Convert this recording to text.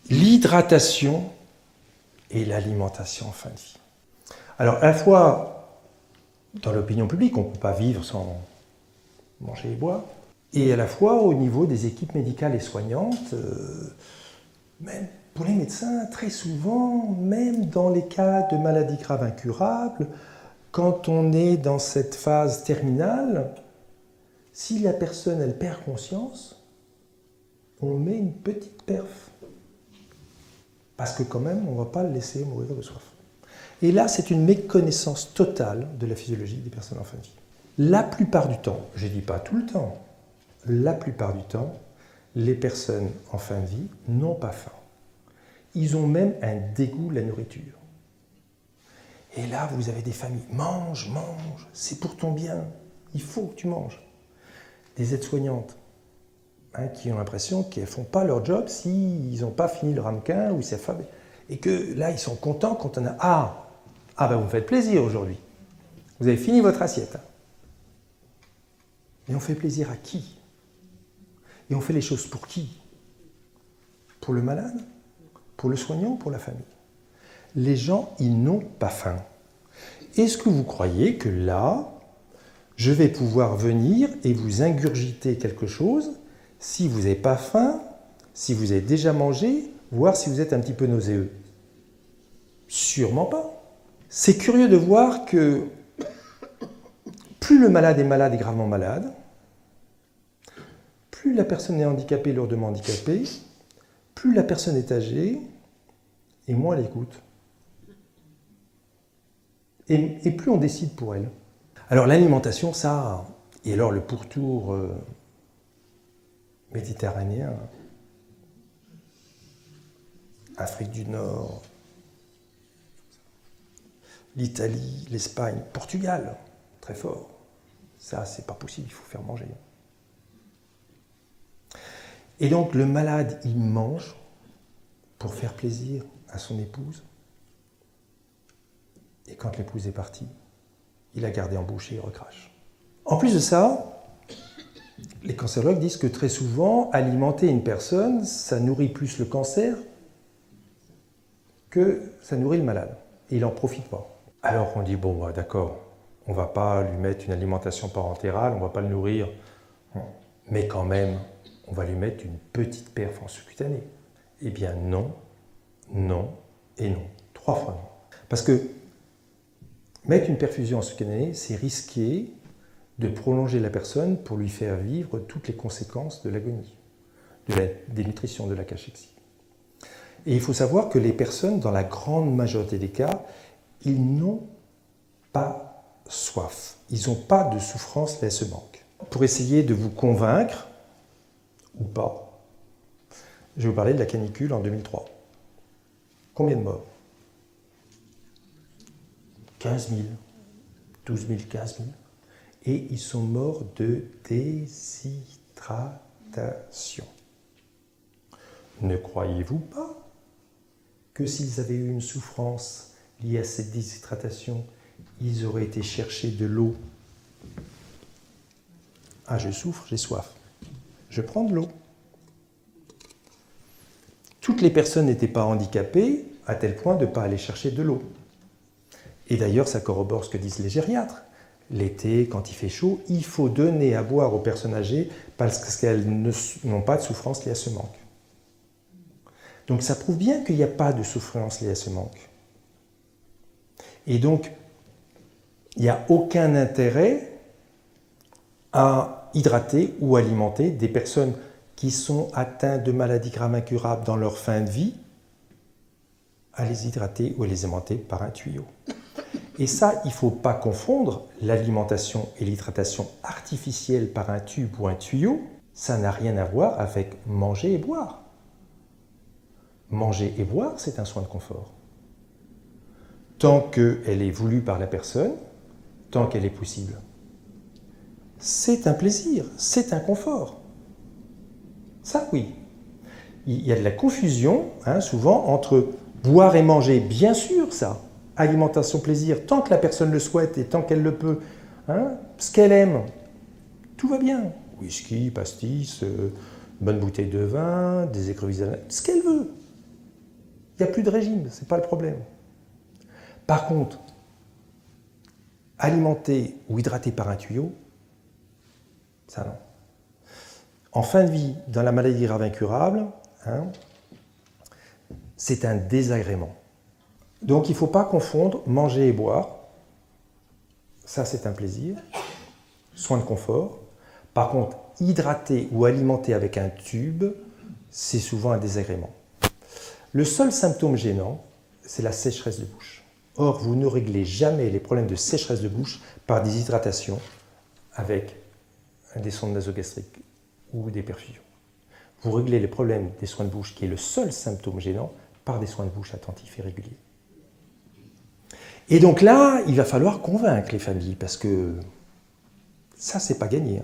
l'hydratation et l'alimentation en fin de vie. Alors, à la fois, dans l'opinion publique, on ne peut pas vivre sans manger et boire, et à la fois au niveau des équipes médicales et soignantes, même pour les médecins, très souvent, même dans les cas de maladies graves incurables, quand on est dans cette phase terminale, si la personne elle perd conscience, on met une petite perf. Parce que quand même, on ne va pas le laisser mourir de soif. Et là, c'est une méconnaissance totale de la physiologie des personnes en fin de vie. La plupart du temps, je ne dis pas tout le temps, la plupart du temps, les personnes en fin de vie n'ont pas faim. Ils ont même un dégoût de la nourriture. Et là, vous avez des familles, mange, mange, c'est pour ton bien, il faut que tu manges. Des aides-soignantes qui ont l'impression qu'elles ne font pas leur job s'ils n'ont pas fini le ramequin ou s'ils affamés. Et que là, ils sont contents quand on a « Ah, ben vous me faites plaisir aujourd'hui. Vous avez fini votre assiette. » Et on fait plaisir à qui? Et on fait les choses pour qui? Pour le malade? Pour le soignant ou pour la famille? Les gens, ils n'ont pas faim. Est-ce que vous croyez que là, je vais pouvoir venir et vous ingurgiter quelque chose si vous n'avez pas faim, si vous avez déjà mangé, voire si vous êtes un petit peu nauséeux? Sûrement pas. C'est curieux de voir que plus le malade est gravement malade, plus la personne est handicapée, lourdement handicapée, plus la personne est âgée, et moins elle écoute. Et plus on décide pour elle. Alors l'alimentation, ça, et alors le pourtour méditerranéen, Afrique du Nord, l'Italie, l'Espagne, Portugal, très fort. Ça, c'est pas possible, il faut faire manger. Et donc le malade, il mange pour faire plaisir à son épouse. Et quand l'épouse est partie, il a gardé en bouche et il recrache. En plus de ça, les cancérologues disent que très souvent, alimenter une personne, ça nourrit plus le cancer que ça nourrit le malade. Et il n'en profite pas. Alors on dit, bon, d'accord, on ne va pas lui mettre une alimentation parentérale, on ne va pas le nourrir, mais quand même, on va lui mettre une petite perf en sous-cutanée. Eh bien non, non et non. 3 fois non. Parce que mettre une perfusion en sous-cutanée, c'est risquer de prolonger la personne pour lui faire vivre toutes les conséquences de l'agonie, de la dénutrition, de la cachexie. Et il faut savoir que les personnes, dans la grande majorité des cas, ils n'ont pas soif. Ils n'ont pas de souffrance liée à ce manque. Pour essayer de vous convaincre, ou pas, je vais vous parler de la canicule en 2003. Combien de morts? 15 000, 12 000, 15 000. Et ils sont morts de déshydratation. Ne croyez-vous pas que s'ils avaient eu une souffrance liée à cette déshydratation, ils auraient été chercher de l'eau? Ah, je souffre, j'ai soif. Je prends de l'eau. Toutes les personnes n'étaient pas handicapées à tel point de ne pas aller chercher de l'eau. Et d'ailleurs, ça corrobore ce que disent les gériatres. L'été, quand il fait chaud, il faut donner à boire aux personnes âgées parce qu'elles n'ont pas de souffrance liée à ce manque. Donc ça prouve bien qu'il n'y a pas de souffrance liée à ce manque. Et donc, il n'y a aucun intérêt à hydrater ou alimenter des personnes qui sont atteintes de maladies graves incurables dans leur fin de vie, à les hydrater ou à les alimenter par un tuyau. Et ça, il ne faut pas confondre l'alimentation et l'hydratation artificielle par un tube ou un tuyau. Ça n'a rien à voir avec manger et boire. Manger et boire, c'est un soin de confort. Tant qu'elle est voulue par la personne, tant qu'elle est possible. C'est un plaisir, c'est un confort. Ça, oui. Il y a de la confusion, souvent, entre boire et manger. Bien sûr, ça. Alimentation, plaisir, tant que la personne le souhaite et tant qu'elle le peut, ce qu'elle aime, tout va bien. Whisky, pastis, bonne bouteille de vin, des écrevisses, ce qu'elle veut. Il n'y a plus de régime, ce n'est pas le problème. Par contre, alimenter ou hydrater par un tuyau, ça non. En fin de vie, dans la maladie grave incurable, c'est un désagrément. Donc il ne faut pas confondre manger et boire. Ça, c'est un plaisir. Soin de confort. Par contre, hydrater ou alimenter avec un tube, c'est souvent un désagrément. Le seul symptôme gênant, c'est la sécheresse de bouche. Or, vous ne réglez jamais les problèmes de sécheresse de bouche par des hydratations avec des sondes nasogastriques ou des perfusions. Vous réglez les problèmes des soins de bouche, qui est le seul symptôme gênant, par des soins de bouche attentifs et réguliers. Et donc là, il va falloir convaincre les familles, parce que ça, c'est pas gagné.